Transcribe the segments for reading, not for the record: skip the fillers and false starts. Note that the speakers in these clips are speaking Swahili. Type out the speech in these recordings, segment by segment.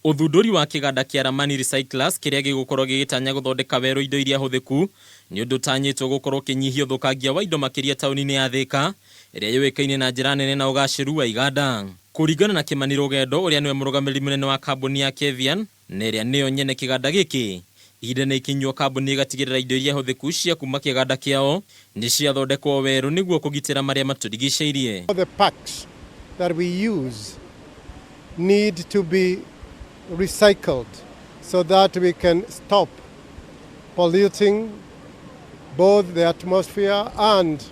Uthunduri wa kiganda kia Ramani Recyclers kiria gigukorwo gigitanya guthondeka werũ indo iria huthiku ni undu tanyitwo gukorwo kinyihia uthukangia wa indo makiria tauni-ini ya Thika iria yuikaine na njira nene na ugaciru wa iganda. Kuringana na Kimani Rugendo uria niwe murugamiri munene wa kambuni ya Kevian na iria niyo nyene kiganda giki, ihinda ni ikinywo kambuni igatigirira indo iria huthiku cia kuma kiganda kiao ni ciathondekwo werũ niguo kugitira maria maturigiceirie. The packs that we use need to be recycled so that we can stop polluting both the atmosphere and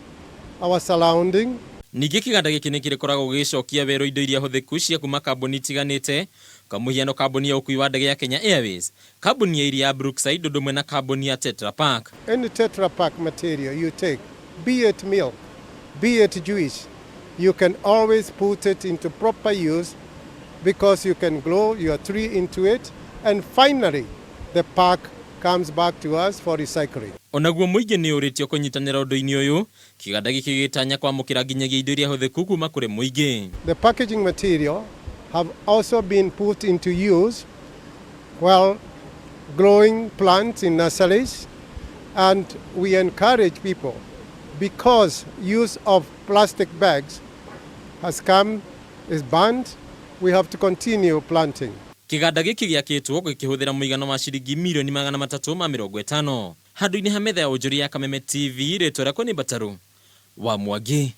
our surrounding. Ningĩ kiganda gĩkĩ nĩ kĩrĩkoragwo gĩgĩcokia werũ indo iria hũthĩku cia kuma kambuni itiganĩte, kwa mũhiano kambuni ya ũkui wa ndege ya Kenya Airways, kambuni ya iria ya Brookside ũndũ ũmwe na kambuni ya Tetra Pak. Any Tetra Pak material you take, be it milk, be it juice, you can always put it into proper use because you can grow your tree into it, and finally the park comes back to us for recycling. Onaguo muingi ni uritio kunyitanira undu-ini uyu, kiganda giki gitanya kwamukira nginyagia indo iria huthiku kuma kuri muingi. The packaging material have also been put into use while growing plants in nurseries, and we encourage people, because use of plastic bags is banned, we have to continue planting. Kiganda giki giakitwo gikihuthira muigano wa ciringi milioni 350 handu-ini ha metha ya Onjoria ya Kameme TV, ritwa riakwa ni Bataru wa Mwangi.